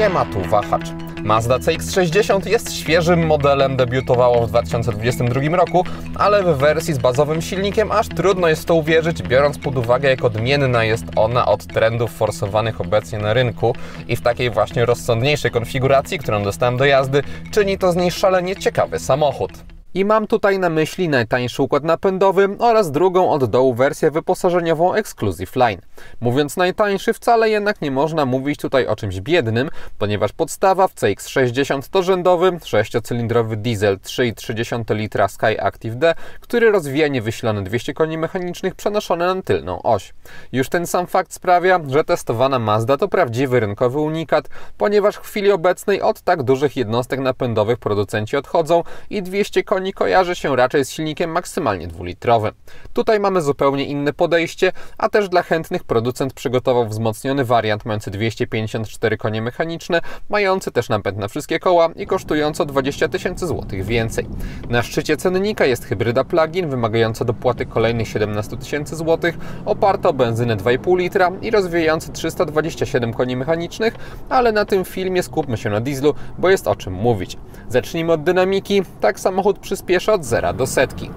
Siema, tu Wahacz. Mazda CX-60 jest świeżym modelem, debiutowało w 2022 roku, ale w wersji z bazowym silnikiem aż trudno jest w to uwierzyć, biorąc pod uwagę, jak odmienna jest ona od trendów forsowanych obecnie na rynku i w takiej właśnie rozsądniejszej konfiguracji, którą dostałem do jazdy, czyni to z niej szalenie ciekawy samochód. I mam tutaj na myśli najtańszy układ napędowy oraz drugą od dołu wersję wyposażeniową Exclusive Line. Mówiąc najtańszy, wcale jednak nie można mówić tutaj o czymś biednym, ponieważ podstawa w CX-60 to rzędowy 6-cylindrowy diesel 3,3 litra Skyactiv D, który rozwija niewysilone 200 koni mechanicznych przenoszone na tylną oś. Już ten sam fakt sprawia, że testowana Mazda to prawdziwy rynkowy unikat, ponieważ w chwili obecnej od tak dużych jednostek napędowych producenci odchodzą i 200 koni kojarzy się raczej z silnikiem maksymalnie dwulitrowym. Tutaj mamy zupełnie inne podejście, a też dla chętnych producent przygotował wzmocniony wariant mający 254 konie mechaniczne, mający też napęd na wszystkie koła i kosztujący o 20 000 złotych więcej. Na szczycie cennika jest hybryda plug-in wymagająca dopłaty kolejnych 17 000 złotych, oparta o benzynę 2,5 litra i rozwijający 327 koni mechanicznych, ale na tym filmie skupmy się na dieslu, bo jest o czym mówić. Zacznijmy od dynamiki. Tak samochód przyspiesza od 0 do setki.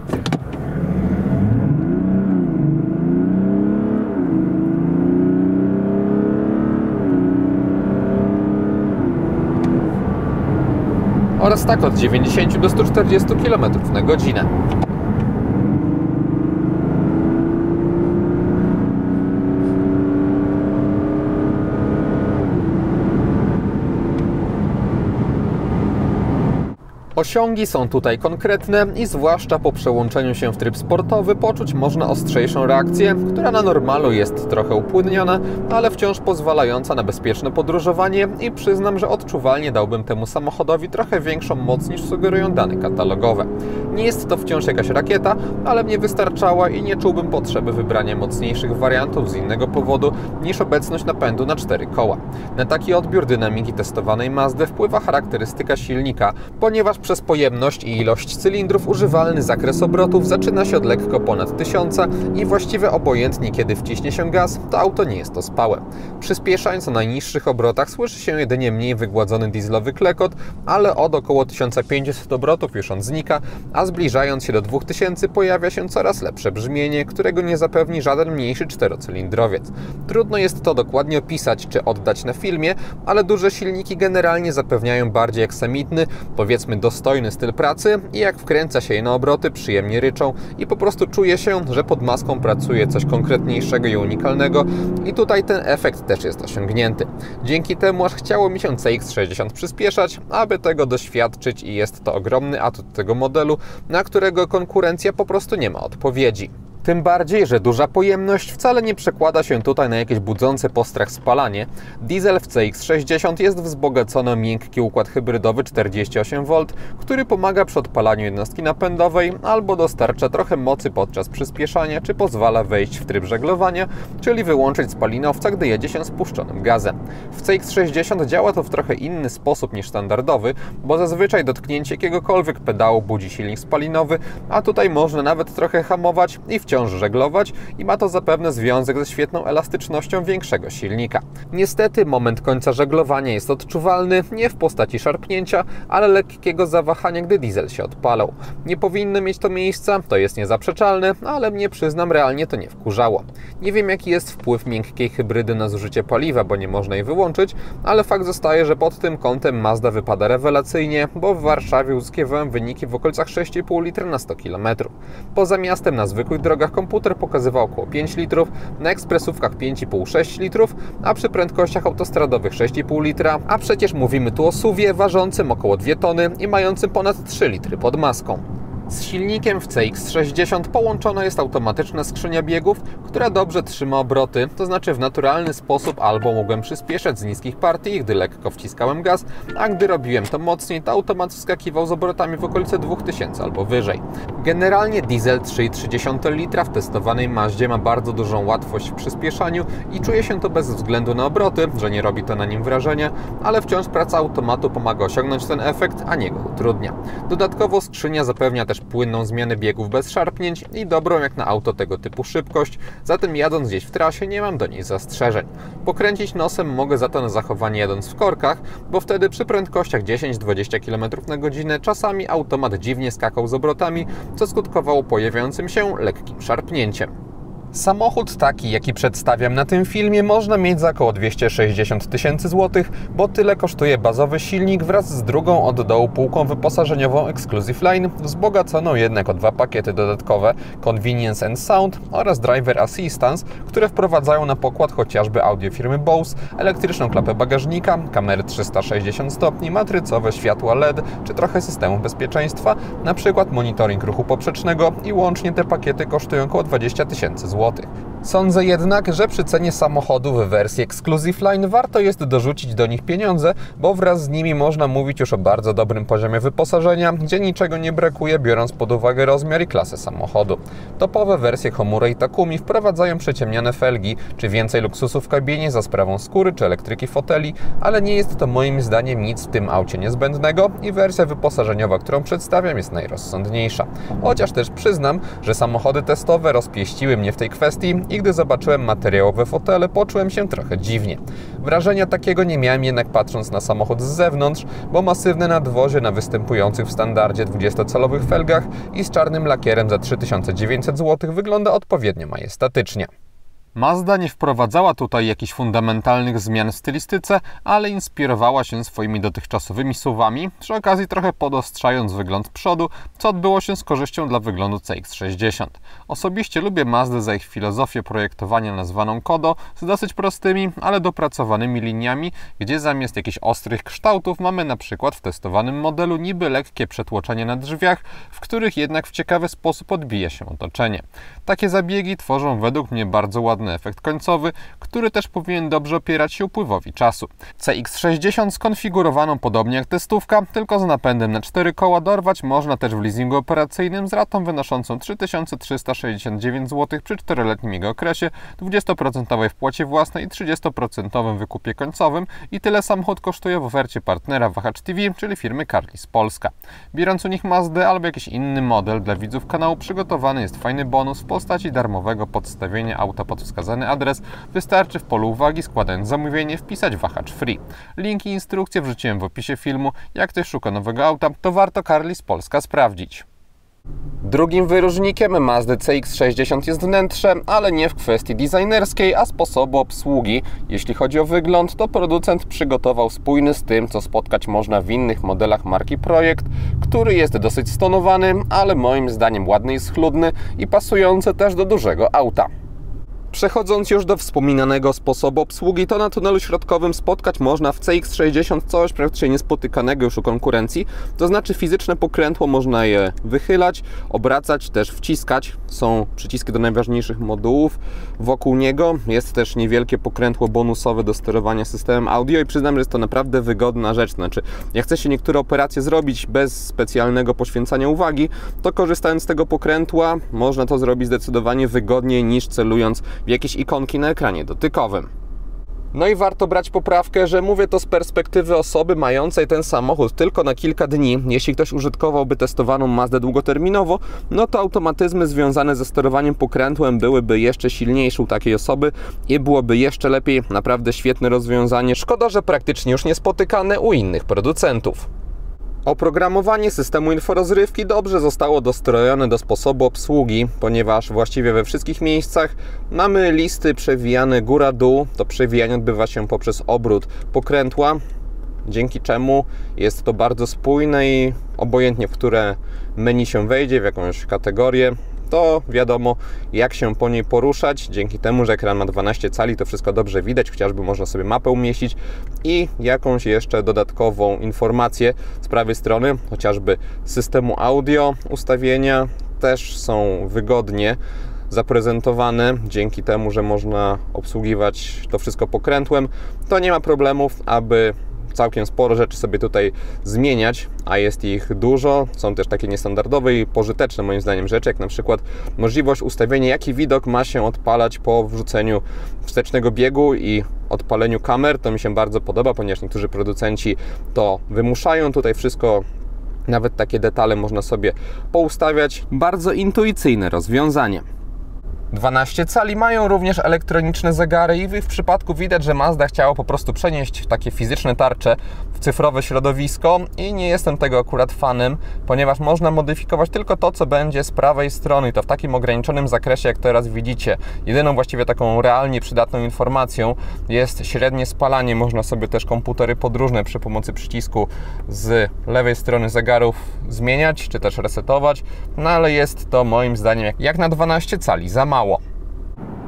Oraz tak od 90 do 140 km na godzinę. Osiągi są tutaj konkretne i zwłaszcza po przełączeniu się w tryb sportowy poczuć można ostrzejszą reakcję, która na normalu jest trochę upłynniona, ale wciąż pozwalająca na bezpieczne podróżowanie i przyznam, że odczuwalnie dałbym temu samochodowi trochę większą moc niż sugerują dane katalogowe. Nie jest to wciąż jakaś rakieta, ale mnie wystarczała i nie czułbym potrzeby wybrania mocniejszych wariantów z innego powodu niż obecność napędu na 4 koła. Na taki odbiór dynamiki testowanej Mazdy wpływa charakterystyka silnika, ponieważ przez pojemność i ilość cylindrów używalny zakres obrotów zaczyna się od lekko ponad 1000 i właściwie obojętnie kiedy wciśnie się gaz, to auto nie jest ospałe. Przyspieszając o najniższych obrotach słyszy się jedynie mniej wygładzony dieslowy klekot, ale od około 1500 obrotów już on znika, a zbliżając się do 2000 pojawia się coraz lepsze brzmienie, którego nie zapewni żaden mniejszy czterocylindrowiec. Trudno jest to dokładnie opisać czy oddać na filmie, ale duże silniki generalnie zapewniają bardziej aksamitny, powiedzmy dostojny styl pracy i jak wkręca się je na obroty, przyjemnie ryczą i po prostu czuje się, że pod maską pracuje coś konkretniejszego i unikalnego i tutaj ten efekt też jest osiągnięty. Dzięki temu aż chciało mi się CX-60 przyspieszać, aby tego doświadczyć i jest to ogromny atut tego modelu, na którego konkurencja po prostu nie ma odpowiedzi. Tym bardziej, że duża pojemność wcale nie przekłada się tutaj na jakieś budzące postrach spalanie. Diesel w CX-60 jest wzbogacony o miękki układ hybrydowy 48V, który pomaga przy odpalaniu jednostki napędowej albo dostarcza trochę mocy podczas przyspieszania, czy pozwala wejść w tryb żeglowania, czyli wyłączyć spalinowca, gdy jedzie się spuszczonym gazem. W CX-60 działa to w trochę inny sposób niż standardowy, bo zazwyczaj dotknięcie jakiegokolwiek pedału budzi silnik spalinowy, a tutaj można nawet trochę hamować i wciąż żeglować i ma to zapewne związek ze świetną elastycznością większego silnika. Niestety moment końca żeglowania jest odczuwalny nie w postaci szarpnięcia, ale lekkiego zawahania, gdy diesel się odpalał. Nie powinno mieć to miejsca, to jest niezaprzeczalne, ale mnie przyznam realnie to nie wkurzało. Nie wiem jaki jest wpływ miękkiej hybrydy na zużycie paliwa, bo nie można jej wyłączyć, ale fakt zostaje, że pod tym kątem Mazda wypada rewelacyjnie, bo w Warszawie uzyskiwałem wyniki w okolicach 6,5 litra na 100 km. Poza miastem na zwykłych drogach komputer pokazywał około 5 litrów, na ekspresówkach 5,5-6 litrów, a przy prędkościach autostradowych 6,5 litra, a przecież mówimy tu o SUV-ie ważącym około 2 tony i mającym ponad 3 litry pod maską. Z silnikiem w CX-60 połączona jest automatyczna skrzynia biegów, która dobrze trzyma obroty, to znaczy w naturalny sposób albo mogłem przyspieszać z niskich partii, gdy lekko wciskałem gaz, a gdy robiłem to mocniej, to automat wskakiwał z obrotami w okolice 2000 albo wyżej. Generalnie diesel 3,3 litra w testowanej Mazdzie ma bardzo dużą łatwość w przyspieszaniu i czuje się to bez względu na obroty, że nie robi to na nim wrażenia, ale wciąż praca automatu pomaga osiągnąć ten efekt, a nie go utrudnia. Dodatkowo skrzynia zapewnia też też płynną zmianę biegów bez szarpnięć i dobrą jak na auto tego typu szybkość, zatem jadąc gdzieś w trasie nie mam do niej zastrzeżeń. Pokręcić nosem mogę za to na zachowanie jadąc w korkach, bo wtedy przy prędkościach 10-20 km na godzinę czasami automat dziwnie skakał z obrotami, co skutkowało pojawiającym się lekkim szarpnięciem. Samochód taki, jaki przedstawiam na tym filmie, można mieć za około 260 tysięcy złotych, bo tyle kosztuje bazowy silnik wraz z drugą od dołu półką wyposażeniową Exclusive Line, wzbogaconą jednak o 2 pakiety dodatkowe Convenience and Sound oraz Driver Assistance, które wprowadzają na pokład chociażby audio firmy Bose, elektryczną klapę bagażnika, kamery 360 stopni, matrycowe światła LED czy trochę systemu bezpieczeństwa, na przykład monitoring ruchu poprzecznego i łącznie te pakiety kosztują około 20 tysięcy złotych. Sądzę jednak, że przy cenie samochodu w wersji Exclusive Line warto jest dorzucić do nich pieniądze, bo wraz z nimi można mówić już o bardzo dobrym poziomie wyposażenia, gdzie niczego nie brakuje, biorąc pod uwagę rozmiar i klasę samochodu. Topowe wersje Homura i Takumi wprowadzają przyciemniane felgi, czy więcej luksusu w kabinie za sprawą skóry czy elektryki foteli, ale nie jest to moim zdaniem nic w tym aucie niezbędnego i wersja wyposażeniowa, którą przedstawiam, jest najrozsądniejsza. Chociaż też przyznam, że samochody testowe rozpieściły mnie w tej kwestii i gdy zobaczyłem materiałowe fotele, poczułem się trochę dziwnie. Wrażenia takiego nie miałem jednak patrząc na samochód z zewnątrz, bo masywne nadwozie na występujących w standardzie 20-calowych felgach i z czarnym lakierem za 3900 zł wygląda odpowiednio majestatycznie. Mazda nie wprowadzała tutaj jakichś fundamentalnych zmian w stylistyce, ale inspirowała się swoimi dotychczasowymi SUV-ami, przy okazji trochę podostrzając wygląd przodu, co odbyło się z korzyścią dla wyglądu CX-60. Osobiście lubię Mazdę za ich filozofię projektowania nazwaną Kodo z dosyć prostymi, ale dopracowanymi liniami, gdzie zamiast jakichś ostrych kształtów mamy na przykład w testowanym modelu niby lekkie przetłoczenie na drzwiach, w których jednak w ciekawy sposób odbija się otoczenie. Takie zabiegi tworzą według mnie bardzo ładny efekt końcowy, który też powinien dobrze opierać się upływowi czasu. CX-60 skonfigurowaną podobnie jak testówka, tylko z napędem na 4 koła dorwać można też w leasingu operacyjnym z ratą wynoszącą 3369 zł przy 4-letnim jego okresie, 20% wpłacie własnej i 30% wykupie końcowym i tyle samochód kosztuje w ofercie partnera Wahacz TV, czyli firmy Carlis Polska. Biorąc u nich Mazdę albo jakiś inny model, dla widzów kanału przygotowany jest fajny bonus w postaci darmowego podstawienia auta pod wskazany adres. Wystarczy w polu uwagi, składając zamówienie, wpisać Wahacz Free. Link i instrukcje wrzuciłem w opisie filmu. Jak ktoś szuka nowego auta, to warto Carlis Polska sprawdzić. Drugim wyróżnikiem Mazdy CX-60 jest wnętrze, ale nie w kwestii designerskiej, a sposobu obsługi. Jeśli chodzi o wygląd, to producent przygotował spójny z tym, co spotkać można w innych modelach marki Projekt, który jest dosyć stonowany, ale moim zdaniem ładny i schludny i pasujący też do dużego auta. Przechodząc już do wspominanego sposobu obsługi, to na tunelu środkowym spotkać można w CX-60 coś praktycznie niespotykanego już u konkurencji, to znaczy fizyczne pokrętło można je wychylać, obracać, też wciskać. Są przyciski do najważniejszych modułów. Wokół niego jest też niewielkie pokrętło bonusowe do sterowania systemem audio i przyznam, że jest to naprawdę wygodna rzecz. Znaczy, jak chce się niektóre operacje zrobić bez specjalnego poświęcania uwagi, to korzystając z tego pokrętła można to zrobić zdecydowanie wygodniej niż celując w jakieś ikonki na ekranie dotykowym. No i warto brać poprawkę, że mówię to z perspektywy osoby mającej ten samochód tylko na kilka dni. Jeśli ktoś użytkowałby testowaną Mazdę długoterminowo, no to automatyzmy związane ze sterowaniem pokrętłem byłyby jeszcze silniejsze u takiej osoby i byłoby jeszcze lepiej. Naprawdę świetne rozwiązanie. Szkoda, że praktycznie już niespotykane u innych producentów. Oprogramowanie systemu inforozrywki dobrze zostało dostrojone do sposobu obsługi, ponieważ właściwie we wszystkich miejscach mamy listy przewijane góra-dół. To przewijanie odbywa się poprzez obrót pokrętła, dzięki czemu jest to bardzo spójne i obojętnie w które menu się wejdzie, w jakąś kategorię, to wiadomo jak się po niej poruszać. Dzięki temu, że ekran ma 12 cali, to wszystko dobrze widać, chociażby można sobie mapę umieścić i jakąś jeszcze dodatkową informację z prawej strony, chociażby systemu audio. Ustawienia też są wygodnie zaprezentowane, dzięki temu, że można obsługiwać to wszystko pokrętłem, to nie ma problemów, aby całkiem sporo rzeczy sobie tutaj zmieniać, a jest ich dużo. Są też takie niestandardowe i pożyteczne moim zdaniem rzeczy, jak na przykład możliwość ustawienia, jaki widok ma się odpalać po wrzuceniu wstecznego biegu i odpaleniu kamer. To mi się bardzo podoba, ponieważ niektórzy producenci to wymuszają. Tutaj wszystko Nawet takie detale można sobie poustawiać. Bardzo intuicyjne rozwiązanie. 12 cali mają również elektroniczne zegary i w przypadku widać, że Mazda chciała po prostu przenieść takie fizyczne tarcze w cyfrowe środowisko i nie jestem tego akurat fanem, ponieważ można modyfikować tylko to, co będzie z prawej strony i to w takim ograniczonym zakresie, jak teraz widzicie. Jedyną właściwie taką realnie przydatną informacją jest średnie spalanie. Można sobie też komputery podróżne przy pomocy przycisku z lewej strony zegarów zmieniać, czy też resetować, no ale jest to moim zdaniem jak na 12 cali za mało.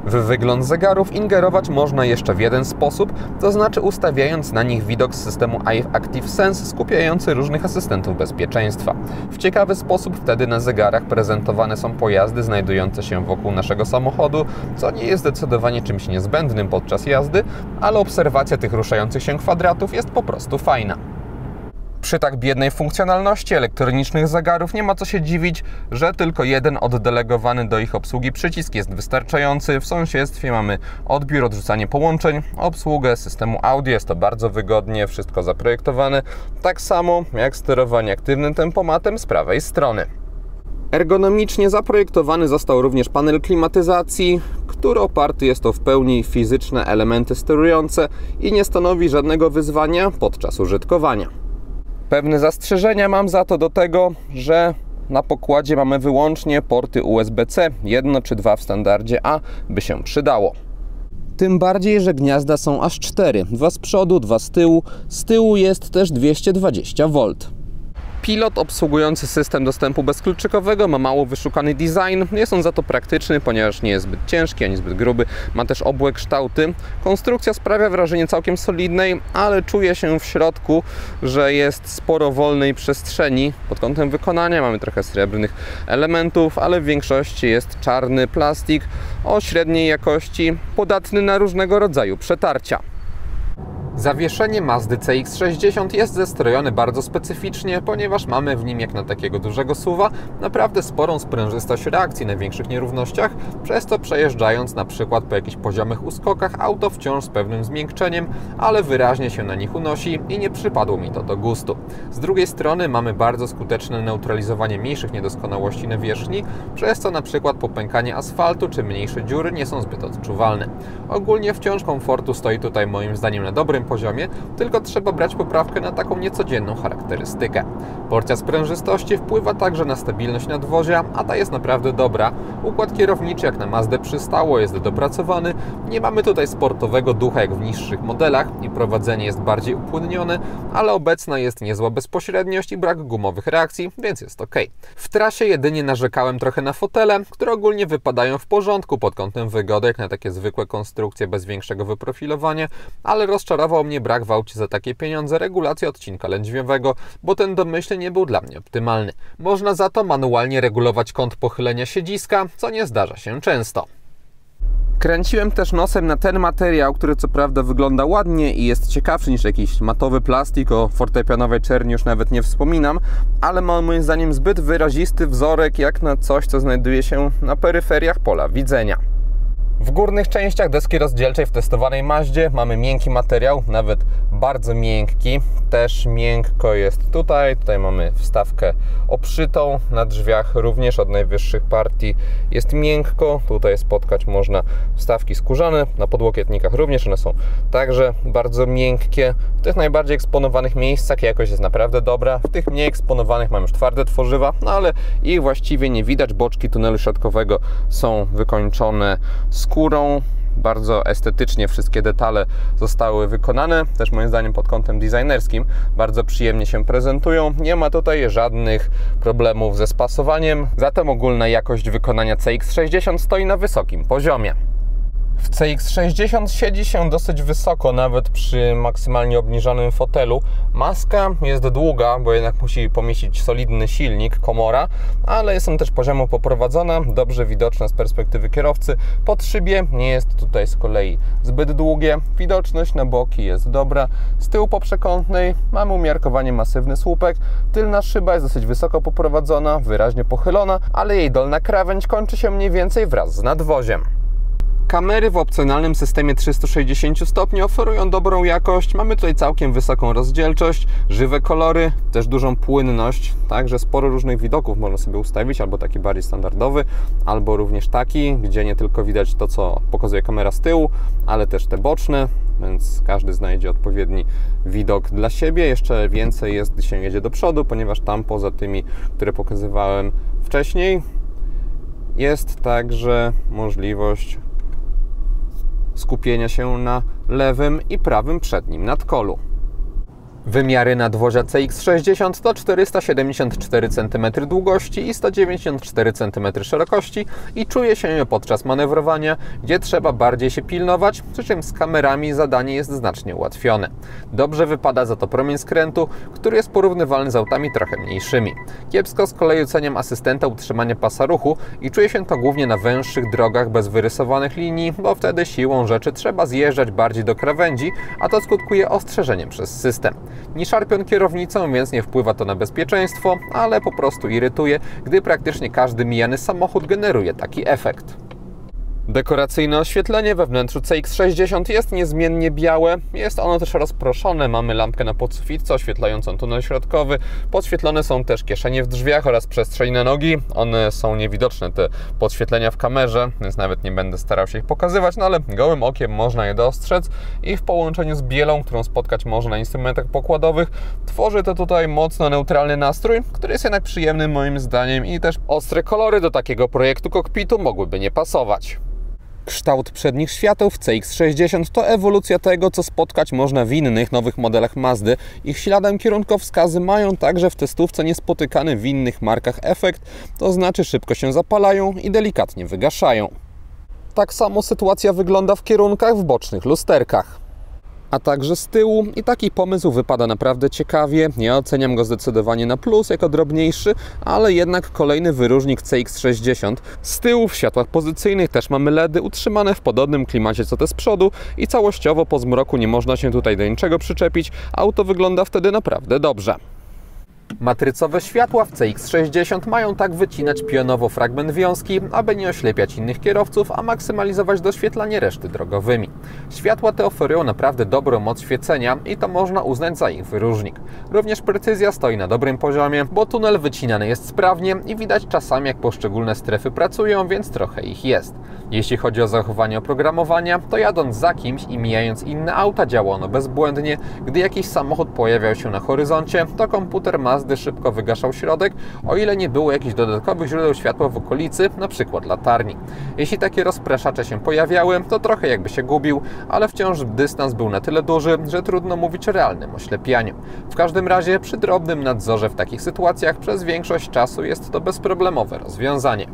W wygląd zegarów ingerować można jeszcze w jeden sposób, to znaczy ustawiając na nich widok z systemu Active Sense skupiający różnych asystentów bezpieczeństwa. W ciekawy sposób wtedy na zegarach prezentowane są pojazdy znajdujące się wokół naszego samochodu, co nie jest zdecydowanie czymś niezbędnym podczas jazdy, ale obserwacja tych ruszających się kwadratów jest po prostu fajna. Przy tak biednej funkcjonalności elektronicznych zegarów nie ma co się dziwić, że tylko jeden oddelegowany do ich obsługi przycisk jest wystarczający. W sąsiedztwie mamy odbiór, odrzucanie połączeń, obsługę systemu audio, jest to bardzo wygodnie, wszystko zaprojektowane, tak samo jak sterowanie aktywnym tempomatem z prawej strony. Ergonomicznie zaprojektowany został również panel klimatyzacji, który oparty jest o w pełni fizyczne elementy sterujące i nie stanowi żadnego wyzwania podczas użytkowania. Pewne zastrzeżenia mam za to do tego, że na pokładzie mamy wyłącznie porty USB-C, jedno czy dwa w standardzie A by się przydało. Tym bardziej, że gniazda są aż 4, dwa z przodu, dwa z tyłu. Z tyłu jest też 220V. Pilot obsługujący system dostępu bezkluczykowego ma mało wyszukany design. Jest on za to praktyczny, ponieważ nie jest zbyt ciężki ani zbyt gruby. Ma też obłe kształty. Konstrukcja sprawia wrażenie całkiem solidnej, ale czuję się w środku, że jest sporo wolnej przestrzeni pod kątem wykonania. Mamy trochę srebrnych elementów, ale w większości jest czarny plastik o średniej jakości, podatny na różnego rodzaju przetarcia. Zawieszenie Mazdy CX-60 jest zestrojone bardzo specyficznie, ponieważ mamy w nim, jak na takiego dużego SUV-a, naprawdę sporą sprężystość reakcji na większych nierównościach, przez to przejeżdżając na przykład po jakichś poziomych uskokach, auto wciąż z pewnym zmiękczeniem, ale wyraźnie się na nich unosi i nie przypadło mi to do gustu. Z drugiej strony mamy bardzo skuteczne neutralizowanie mniejszych niedoskonałości na wierzchni, przez co na przykład popękanie asfaltu czy mniejsze dziury nie są zbyt odczuwalne. Ogólnie wciąż komfortu stoi tutaj moim zdaniem na dobrym poziomie, tylko trzeba brać poprawkę na taką niecodzienną charakterystykę. Porcja sprężystości wpływa także na stabilność nadwozia, a ta jest naprawdę dobra. Układ kierowniczy jak na Mazdę przystało, jest dopracowany. Nie mamy tutaj sportowego ducha jak w niższych modelach i prowadzenie jest bardziej upłynnione, ale obecna jest niezła bezpośredniość i brak gumowych reakcji, więc jest ok. W trasie jedynie narzekałem trochę na fotele, które ogólnie wypadają w porządku pod kątem wygody, jak na takie zwykłe konstrukcje bez większego wyprofilowania, ale rozczarował mnie brak w aucie za takie pieniądze regulacji odcinka lędźwiowego, bo ten domyślnie nie był dla mnie optymalny. Można za to manualnie regulować kąt pochylenia siedziska, co nie zdarza się często. Kręciłem też nosem na ten materiał, który co prawda wygląda ładnie i jest ciekawszy niż jakiś matowy plastik, o fortepianowej czerni już nawet nie wspominam, ale ma moim zdaniem zbyt wyrazisty wzorek jak na coś, co znajduje się na peryferiach pola widzenia. W górnych częściach deski rozdzielczej w testowanej Mazdzie mamy miękki materiał, nawet bardzo miękki. Też miękko jest tutaj mamy wstawkę obszytą, na drzwiach również od najwyższych partii jest miękko. Tutaj spotkać można wstawki skórzane, na podłokietnikach również one są także bardzo miękkie. W tych najbardziej eksponowanych miejscach jakość jest naprawdę dobra. W tych mniej eksponowanych mamy już twarde tworzywa, no ale ich właściwie nie widać. Boczki tunelu środkowego są wykończone skórą. Bardzo estetycznie wszystkie detale zostały wykonane, też moim zdaniem pod kątem designerskim bardzo przyjemnie się prezentują. Nie ma tutaj żadnych problemów ze spasowaniem, zatem ogólna jakość wykonania CX-60 stoi na wysokim poziomie. W CX-60 siedzi się dosyć wysoko, nawet przy maksymalnie obniżonym fotelu. Maska jest długa, bo jednak musi pomieścić solidny silnik, komora, ale jest on też poziomo poprowadzona, dobrze widoczna z perspektywy kierowcy. Pod szybie nie jest tutaj z kolei zbyt długie, widoczność na boki jest dobra. Z tyłu poprzekątnej mamy umiarkowanie masywny słupek, tylna szyba jest dosyć wysoko poprowadzona, wyraźnie pochylona, ale jej dolna krawędź kończy się mniej więcej wraz z nadwoziem. Kamery w opcjonalnym systemie 360 stopni oferują dobrą jakość, mamy tutaj całkiem wysoką rozdzielczość, żywe kolory, też dużą płynność, także sporo różnych widoków można sobie ustawić, albo taki bardziej standardowy, albo również taki, gdzie nie tylko widać to, co pokazuje kamera z tyłu, ale też te boczne, więc każdy znajdzie odpowiedni widok dla siebie. Jeszcze więcej jest, gdy się jedzie do przodu, ponieważ tam poza tymi, które pokazywałem wcześniej, jest także możliwość skupienia się na lewym i prawym przednim nadkolu. Wymiary nadwozia CX-60 to 474 cm długości i 194 cm szerokości i czuje się je podczas manewrowania, gdzie trzeba bardziej się pilnować, przy czym z kamerami zadanie jest znacznie ułatwione. Dobrze wypada za to promień skrętu, który jest porównywalny z autami trochę mniejszymi. Kiepsko z kolei oceniam asystenta utrzymania pasa ruchu i czuje się to głównie na węższych drogach bez wyrysowanych linii, bo wtedy siłą rzeczy trzeba zjeżdżać bardziej do krawędzi, a to skutkuje ostrzeżeniem przez system. Nie szarpią kierownicą, więc nie wpływa to na bezpieczeństwo, ale po prostu irytuje, gdy praktycznie każdy mijany samochód generuje taki efekt. Dekoracyjne oświetlenie we wnętrzu CX-60 jest niezmiennie białe, jest ono też rozproszone, mamy lampkę na podsufitce oświetlającą tunel środkowy, podświetlone są też kieszenie w drzwiach oraz przestrzeń na nogi, one są niewidoczne, te podświetlenia w kamerze, więc nawet nie będę starał się ich pokazywać, no ale gołym okiem można je dostrzec i w połączeniu z bielą, którą spotkać można na instrumentach pokładowych, tworzy to tutaj mocno neutralny nastrój, który jest jednak przyjemny moim zdaniem i też ostre kolory do takiego projektu kokpitu mogłyby nie pasować. Kształt przednich świateł w CX-60 to ewolucja tego, co spotkać można w innych nowych modelach Mazdy. Ich śladem kierunkowskazy mają także w testówce niespotykany w innych markach efekt, to znaczy szybko się zapalają i delikatnie wygaszają. Tak samo sytuacja wygląda w kierunkach w bocznych lusterkach, a także z tyłu i taki pomysł wypada naprawdę ciekawie. Ja oceniam go zdecydowanie na plus jako drobniejszy, ale jednak kolejny wyróżnik CX-60. Z tyłu w światłach pozycyjnych też mamy LEDy utrzymane w podobnym klimacie co te z przodu i całościowo po zmroku nie można się tutaj do niczego przyczepić. Auto wygląda wtedy naprawdę dobrze. Matrycowe światła w CX-60 mają tak wycinać pionowo fragment wiązki, aby nie oślepiać innych kierowców, a maksymalizować doświetlanie reszty drogowymi. Światła te oferują naprawdę dobrą moc świecenia i to można uznać za ich wyróżnik. Również precyzja stoi na dobrym poziomie, bo tunel wycinany jest sprawnie i widać czasami, jak poszczególne strefy pracują, więc trochę ich jest. Jeśli chodzi o zachowanie oprogramowania, to jadąc za kimś i mijając inne auta działa ono bezbłędnie. Gdy jakiś samochód pojawiał się na horyzoncie, to komputer Mazdy szybko wygaszał środek, o ile nie było jakichś dodatkowych źródeł światła w okolicy, np. latarni. Jeśli takie rozpraszacze się pojawiały, to trochę jakby się gubił, ale wciąż dystans był na tyle duży, że trudno mówić o realnym oślepianiu. W każdym razie przy drobnym nadzorze w takich sytuacjach przez większość czasu jest to bezproblemowe rozwiązanie.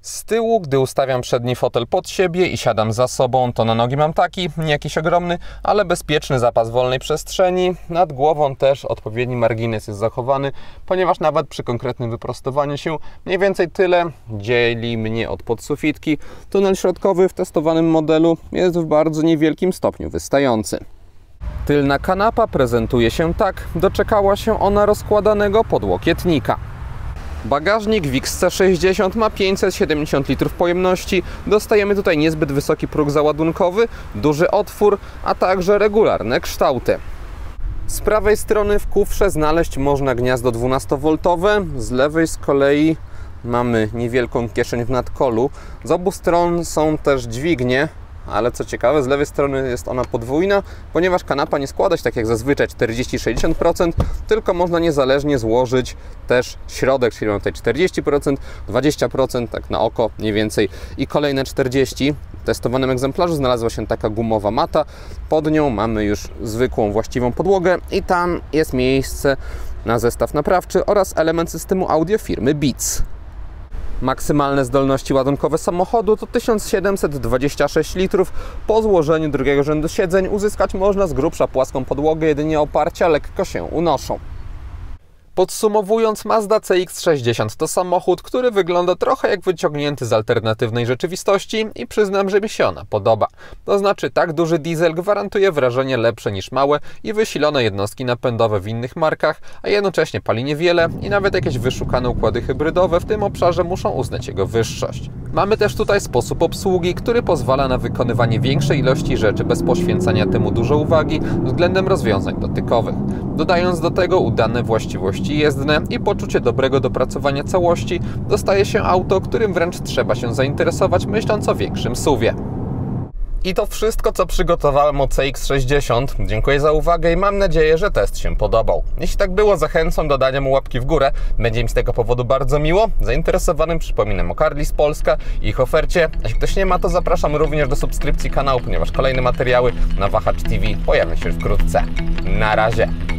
Z tyłu, gdy ustawiam przedni fotel pod siebie i siadam za sobą, to na nogi mam taki, nie jakiś ogromny, ale bezpieczny zapas wolnej przestrzeni. Nad głową też odpowiedni margines jest zachowany, ponieważ nawet przy konkretnym wyprostowaniu się mniej więcej tyle dzieli mnie od podsufitki. Tunel środkowy w testowanym modelu jest w bardzo niewielkim stopniu wystający. Tylna kanapa prezentuje się tak, doczekała się ona rozkładanego podłokietnika. Bagażnik w XC60 ma 570 litrów pojemności, dostajemy tutaj niezbyt wysoki próg załadunkowy, duży otwór, a także regularne kształty. Z prawej strony w kufrze znaleźć można gniazdo 12V, z lewej z kolei mamy niewielką kieszeń w nadkolu. Z obu stron są też dźwignie, ale co ciekawe, z lewej strony jest ona podwójna, ponieważ kanapa nie składa się tak jak zazwyczaj 40-60%, tylko można niezależnie złożyć też środek, czyli mamy tutaj 40%, 20%, tak na oko mniej więcej i kolejne 40%. W testowanym egzemplarzu znalazła się taka gumowa mata, pod nią mamy już zwykłą, właściwą podłogę i tam jest miejsce na zestaw naprawczy oraz element systemu audio firmy Beats. Maksymalne zdolności ładunkowe samochodu to 1726 litrów. Po złożeniu drugiego rzędu siedzeń uzyskać można z grubsza płaską podłogę, jedynie oparcia lekko się unoszą. Podsumowując, Mazda CX-60 to samochód, który wygląda trochę jak wyciągnięty z alternatywnej rzeczywistości i przyznam, że mi się ona podoba. To znaczy, tak duży diesel gwarantuje wrażenie lepsze niż małe i wysilone jednostki napędowe w innych markach, a jednocześnie pali niewiele i nawet jakieś wyszukane układy hybrydowe w tym obszarze muszą uznać jego wyższość. Mamy też tutaj sposób obsługi, który pozwala na wykonywanie większej ilości rzeczy bez poświęcania temu dużo uwagi względem rozwiązań dotykowych. Dodając do tego udane właściwości jezdne i poczucie dobrego dopracowania całości, dostaje się auto, którym wręcz trzeba się zainteresować, myśląc o większym SUV-ie. I to wszystko, co przygotowałem o CX-60. Dziękuję za uwagę i mam nadzieję, że test się podobał. Jeśli tak było, zachęcam do dania mu łapki w górę. Będzie mi z tego powodu bardzo miło. Zainteresowanym przypominam o Carlis Polska i ich ofercie. Jeśli ktoś nie ma, to zapraszam również do subskrypcji kanału, ponieważ kolejne materiały na Wahacz TV pojawią się wkrótce. Na razie!